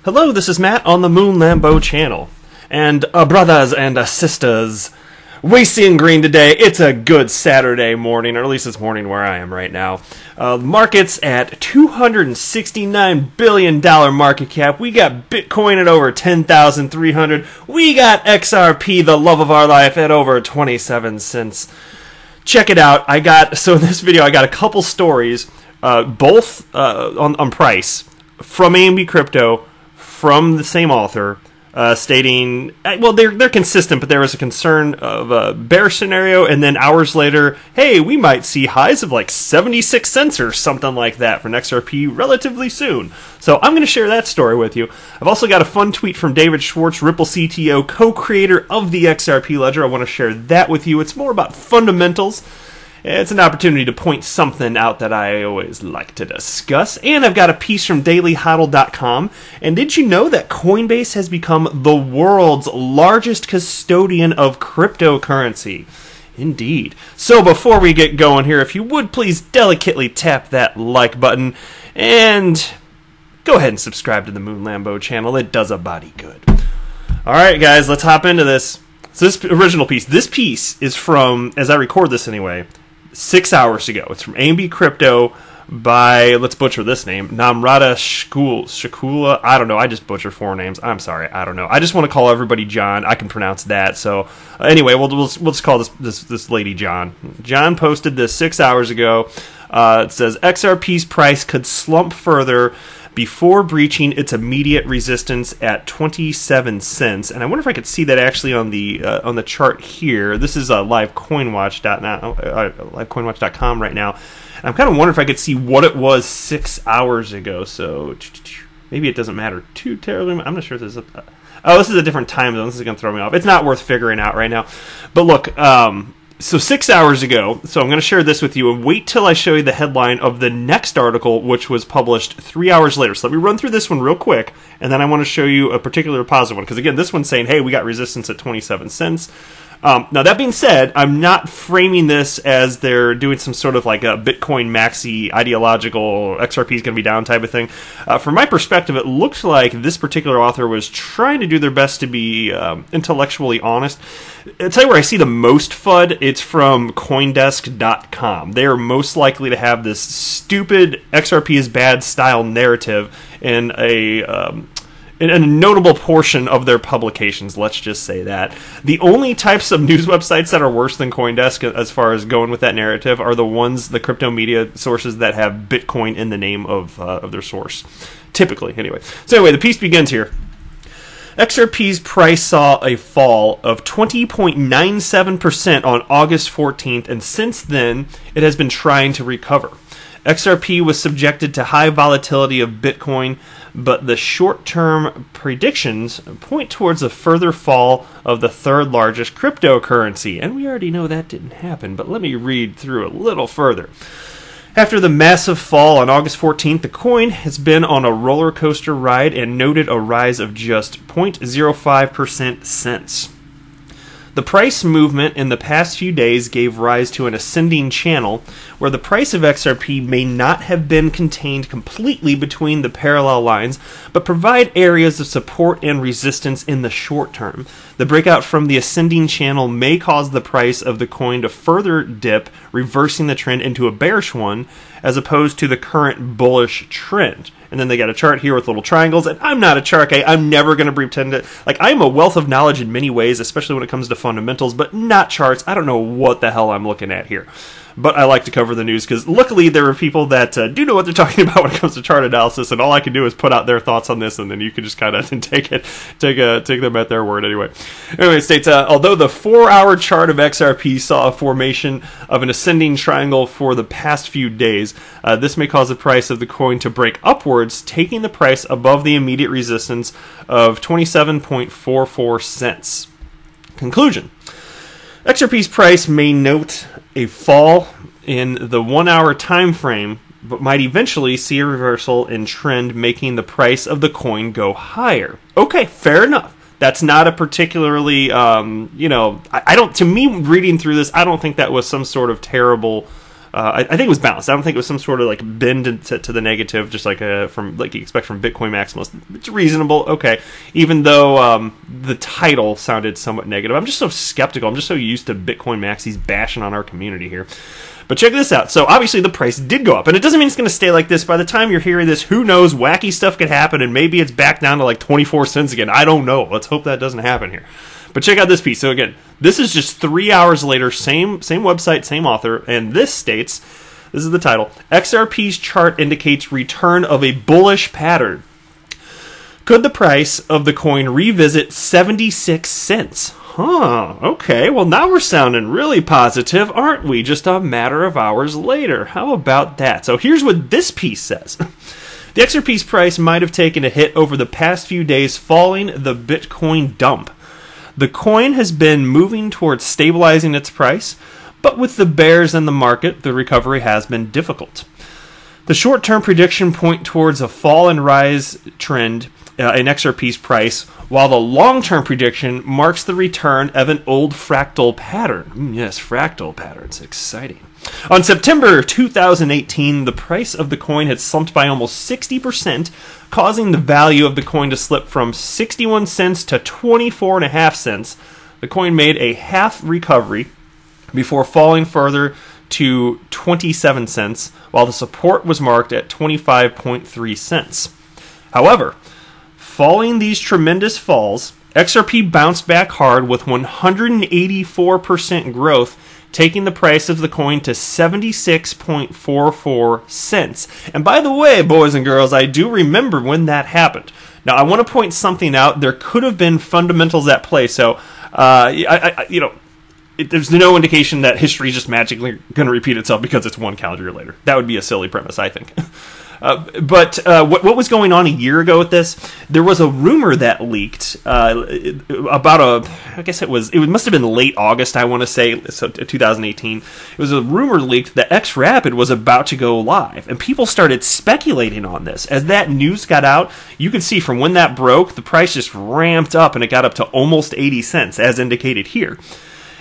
Hello, this is Matt on the Moon Lambo channel. And brothers and sisters, we see in green today. It's a good Saturday morning, or at least it's morning where I am right now. Market's at $269 billion market cap. We got Bitcoin at over 10,300. We got XRP, the love of our life, at over 27 cents. Check it out. So in this video, I got a couple stories, both on price, from AMB Crypto, from the same author, stating, well, they're consistent, but there was a concern of a bear scenario, and then hours later, hey, we might see highs of like 76 cents or something like that for an XRP relatively soon. So I'm going to share that story with you. I've also got a fun tweet from David Schwartz, Ripple CTO, co-creator of the XRP ledger. I want to share that with you. It's more about fundamentals. It's an opportunity to point something out that I always like to discuss. And I've got a piece from dailyhodl.com. And did you know that Coinbase has become the world's largest custodian of cryptocurrency? Indeed. So before we get going here, if you would please delicately tap that like button and go ahead and subscribe to the Moon Lambo channel. It does a body good. Alright guys, let's hop into this. So this original piece, this piece is from, as I record this anyway, 6 hours ago. It's from AMB Crypto by, let's butcher this name, Namrata Shakula. I don't know. I just butcher four names. I'm sorry. I don't know. I just want to call everybody John. I can pronounce that. So anyway, we'll just call this lady John. John posted this 6 hours ago. It says XRP's price could slump further before breaching its immediate resistance at 27 cents. And I wonder if I could see that actually on the chart here. This is livecoinwatch.com right now. And I'm kind of wondering if I could see what it was 6 hours ago. So maybe it doesn't matter too terribly. I'm not sure if this is oh, this is a different time zone. This is going to throw me off. It's not worth figuring out right now. But look, so 6 hours ago, so I'm going to share this with you, and wait till I show you the headline of the next article, which was published 3 hours later. So let me run through this one real quick, and then I want to show you a particular positive one, because again, this one's saying, hey, we got resistance at 27 cents. Now, that being said, I'm not framing this as they're doing some sort of like a Bitcoin maxi ideological XRP is going to be down type of thing. From my perspective, it looked like this particular author was trying to do their best to be intellectually honest. I'll tell you where I see the most FUD. It's from Coindesk.com. They are most likely to have this stupid XRP is bad style narrative in a notable portion of their publications, let's just say that. The only types of news websites that are worse than Coindesk as far as going with that narrative are the ones, the crypto media sources that have Bitcoin in the name of their source. Typically, anyway. So anyway, the piece begins here. XRP's price saw a fall of 20.97% on August 14th, and since then, it has been trying to recover. XRP was subjected to high volatility of Bitcoin, but the short-term predictions point towards a further fall of the third largest cryptocurrency. And we already know that didn't happen, but let me read through a little further. After the massive fall on August 14th, the coin has been on a roller coaster ride and noted a rise of just 0.05% since. The price movement in the past few days gave rise to an ascending channel where the price of XRP may not have been contained completely between the parallel lines, but provide areas of support and resistance in the short term. The breakout from the ascending channel may cause the price of the coin to further dip, reversing the trend into a bearish one, as opposed to the current bullish trend. And then they got a chart here with little triangles, and I'm not a chart guy. I'm never going to pretend to, like, I'm a wealth of knowledge in many ways, especially when it comes to fundamentals, but not charts. I don't know what the hell I'm looking at here. But I like to cover the news because luckily there are people that do know what they're talking about when it comes to chart analysis, and all I can do is put out their thoughts on this, and then you can just kind of take them at their word anyway. Anyway, it states, although the 4-hour chart of XRP saw a formation of an ascending triangle for the past few days, this may cause the price of the coin to break upwards, taking the price above the immediate resistance of 27.44 cents. Conclusion. XRP's price may note a fall in the 1-hour time frame, but might eventually see a reversal in trend, making the price of the coin go higher. Okay, fair enough. That's not a particularly, I don't, to me, reading through this, I don't think that was some sort of terrible I think it was balanced. I don't think it was some sort of like bend to the negative, just like from like you expect from Bitcoin Maximalist. It's reasonable, okay. Even though the title sounded somewhat negative, I'm just so skeptical. I'm just so used to Bitcoin Maxis bashing on our community here. But check this out. So obviously the price did go up, and it doesn't mean it's going to stay like this. By the time you're hearing this, who knows? Wacky stuff could happen, and maybe it's back down to like 24 cents again. I don't know. Let's hope that doesn't happen here. But check out this piece. So again, this is just 3 hours later, same website, same author, and this states, this is the title, XRP's chart indicates return of a bullish pattern. Could the price of the coin revisit 76 cents? Huh, okay, well now we're sounding really positive, aren't we? Just a matter of hours later. How about that? So here's what this piece says. The XRP's price might have taken a hit over the past few days following the Bitcoin dump. The coin has been moving towards stabilizing its price, but with the bears in the market, the recovery has been difficult. The short-term prediction point towards a fall and rise trend in XRP's price, while the long-term prediction marks the return of an old fractal pattern. Yes, fractal patterns, exciting. On September 2018, the price of the coin had slumped by almost 60%, causing the value of the coin to slip from 61 cents to 24.5 cents. The coin made a half recovery before falling further to 27 cents, while the support was marked at 25.3 cents. However, following these tremendous falls, XRP bounced back hard with 184% growth, taking the price of the coin to 76.44 cents. And by the way, boys and girls, I do remember when that happened. Now, I want to point something out. There could have been fundamentals at play, so there's no indication that history is just magically going to repeat itself because it's one calendar year later. That would be a silly premise, I think. But what was going on a year ago with this? There was a rumor that leaked about I guess it must have been late August, I want to say, so 2018. It was a rumor leaked that XRapid was about to go live, and people started speculating on this. As that news got out, you could see from when that broke, the price just ramped up, and it got up to almost 80 cents, as indicated here.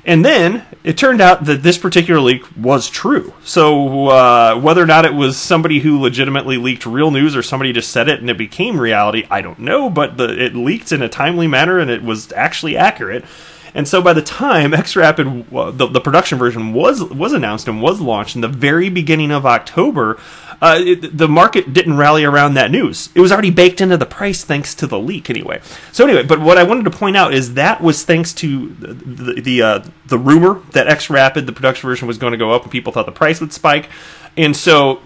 And then it turned out that this particular leak was true. So whether or not it was somebody who legitimately leaked real news or somebody just said it and it became reality, I don't know. But it leaked in a timely manner and it was actually accurate. And so by the time XRapid, the production version was announced and was launched in the very beginning of October, the market didn't rally around that news. It was already baked into the price thanks to the leak anyway. So anyway, but what I wanted to point out is that was thanks to the rumor that XRapid, the production version, was going to go up and people thought the price would spike. And so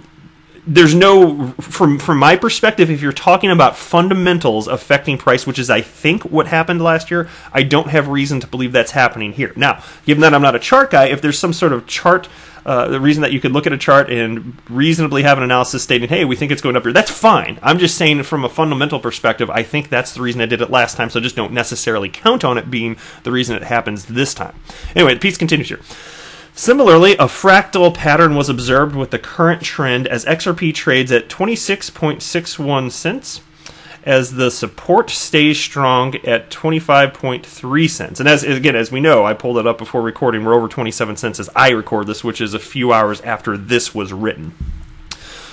there's no, from my perspective, if you're talking about fundamentals affecting price, which is I think what happened last year, I don't have reason to believe that's happening here. Now, given that I'm not a chart guy, if there's some sort of chart, the reason that you could look at a chart and reasonably have an analysis stating, hey, we think it's going up here, that's fine. I'm just saying from a fundamental perspective, I think that's the reason I did it last time, so just don't necessarily count on it being the reason it happens this time. Anyway, the piece continues here. Similarly, a fractal pattern was observed with the current trend as XRP trades at 26.61 cents as the support stays strong at 25.3 cents. And as we know, I pulled it up before recording, we're over 27 cents as I record this, which is a few hours after this was written.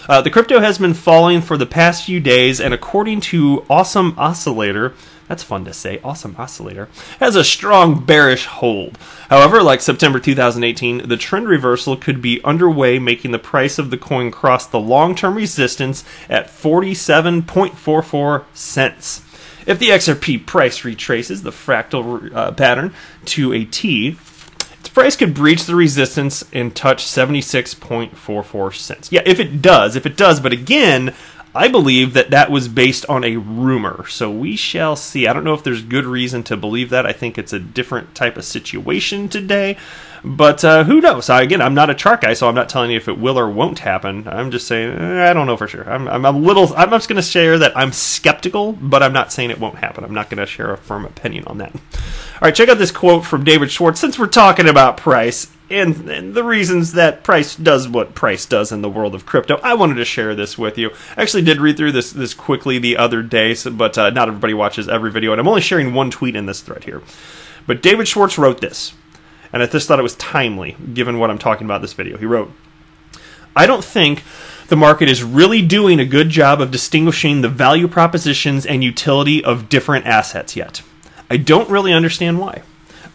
The crypto has been falling for the past few days, and according to Awesome Oscillator, that's fun to say, Awesome Oscillator, has a strong bearish hold. However, like September 2018, the trend reversal could be underway, making the price of the coin cross the long-term resistance at 47.44 cents. If the XRP price retraces the fractal pattern to a T, its price could breach the resistance and touch 76.44 cents. Yeah, if it does, but again, I believe that was based on a rumor, so we shall see. I don't know if there's good reason to believe that. I think it's a different type of situation today, but who knows? Again, I'm not a chart guy, so I'm not telling you if it will or won't happen. I'm just saying I don't know for sure. I'm just going to share that I'm skeptical, but I'm not saying it won't happen. I'm not going to share a firm opinion on that. All right, check out this quote from David Schwartz. Since we're talking about price and the reasons that price does what price does in the world of crypto, I wanted to share this with you. I actually did read through this quickly the other day, but not everybody watches every video, and I'm only sharing one tweet in this thread here. But David Schwartz wrote this, and I just thought it was timely, given what I'm talking about in this video. He wrote, I don't think the market is really doing a good job of distinguishing the value propositions and utility of different assets yet. I don't really understand why.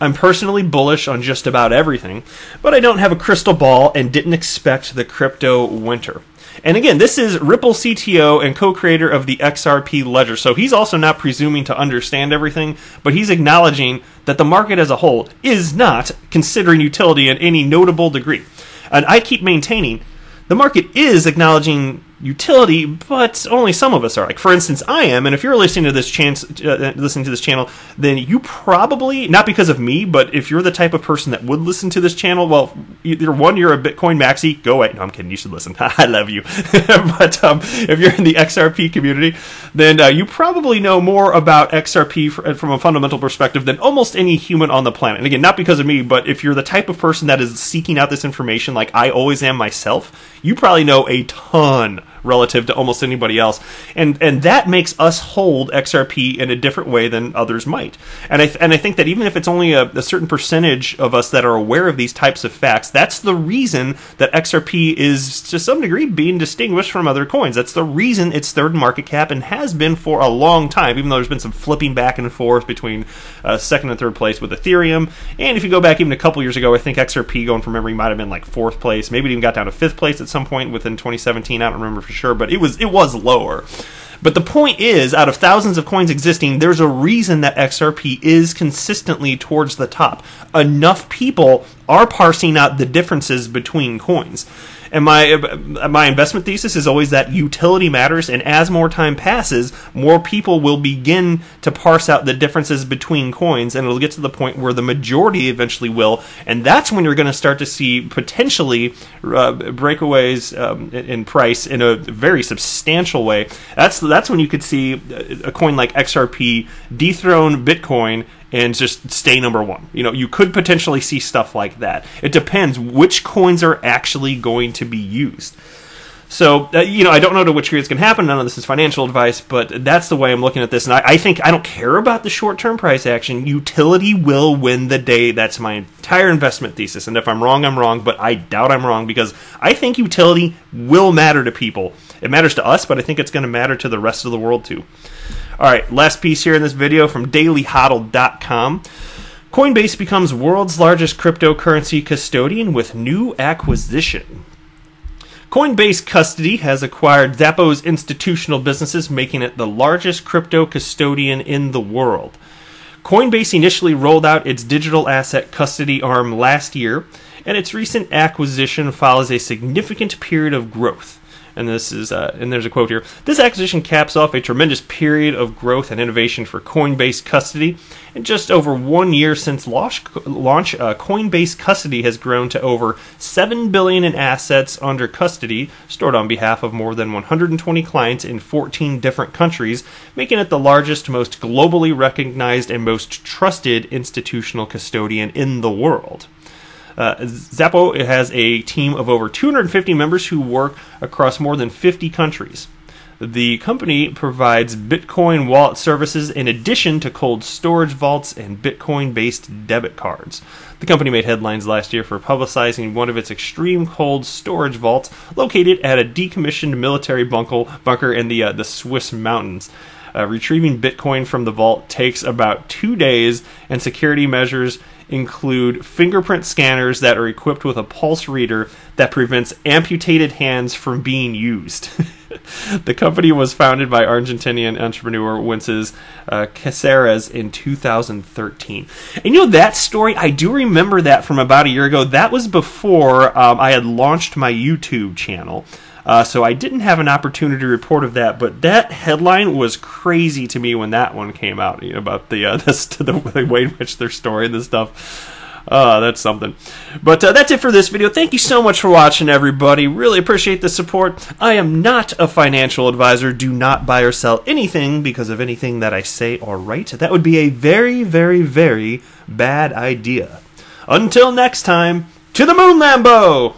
I'm personally bullish on just about everything, but I don't have a crystal ball and didn't expect the crypto winter. And again, this is Ripple CTO and co-creator of the XRP ledger, so he's also not presuming to understand everything, but he's acknowledging that the market as a whole is not considering utility in any notable degree. And I keep maintaining the market is acknowledging utility, but only some of us are. Like, for instance, I am, and if you're listening to this channel, then you probably, not because of me, but if you're the type of person that would listen to this channel, well, either one, you're a Bitcoin maxi, go away. No, I'm kidding, you should listen. I love you. But if you're in the XRP community, then you probably know more about XRP from a fundamental perspective than almost any human on the planet. And again, not because of me, but if you're the type of person that is seeking out this information like I always am myself, you probably know a ton relative to almost anybody else, and that makes us hold XRP in a different way than others might. And I think that even if it's only a certain percentage of us that are aware of these types of facts, that's the reason that XRP is to some degree being distinguished from other coins. That's the reason it's third market cap and has been for a long time, even though there's been some flipping back and forth between second and third place with Ethereum. And if you go back even a couple years ago, I think XRP, going from memory, might have been like fourth place, maybe it even got down to fifth place at some point within 2017. I don't remember for sure, but it was lower. But the point is, out of thousands of coins existing, there's a reason that XRP is consistently towards the top. Enough people are parsing out the differences between coins. And my investment thesis is always that utility matters, and as more time passes, more people will begin to parse out the differences between coins, and it'll get to the point where the majority eventually will, and that's when you're going to start to see potentially breakaways in price in a very substantial way. That's when you could see a coin like XRP dethrone Bitcoin and just stay number one. You know, you could potentially see stuff like that. It depends which coins are actually going to be used. So, you know, I don't know to which degree it's going to happen. None of this is financial advice, but that's the way I'm looking at this. And I think I don't care about the short-term price action. Utility will win the day. That's my entire investment thesis. And if I'm wrong, I'm wrong, but I doubt I'm wrong because I think utility will matter to people. It matters to us, but I think it's going to matter to the rest of the world too. All right, last piece here in this video from dailyhodl.com. Coinbase becomes world's largest cryptocurrency custodian with new acquisition. Coinbase Custody has acquired Xapo's institutional businesses, making it the largest crypto custodian in the world. Coinbase initially rolled out its digital asset custody arm last year, and its recent acquisition follows a significant period of growth. And this is, and there's a quote here. This acquisition caps off a tremendous period of growth and innovation for Coinbase Custody. In just over 1 year since launch, Coinbase Custody has grown to over $7 billion in assets under custody, stored on behalf of more than 120 clients in 14 different countries, making it the largest, most globally recognized, and most trusted institutional custodian in the world. Xapo has a team of over 250 members who work across more than 50 countries. The company provides Bitcoin wallet services in addition to cold storage vaults and Bitcoin-based debit cards. The company made headlines last year for publicizing one of its extreme cold storage vaults located at a decommissioned military bunker in the Swiss mountains. Retrieving Bitcoin from the vault takes about 2 days, and security measures include fingerprint scanners that are equipped with a pulse reader that prevents amputated hands from being used. The company was founded by Argentinian entrepreneur Wences Caceres in 2013. And you know that story, I do remember that from about a year ago. That was before I had launched my YouTube channel. So I didn't have an opportunity to report of that, but that headline was crazy to me when that one came out, you know, about the way in which their story and this stuff. That's something. But that's it for this video. Thank you so much for watching, everybody. Really appreciate the support. I am not a financial advisor. Do not buy or sell anything because of anything that I say or write. That would be a very, very, very bad idea. Until next time, to the moon, Lambo!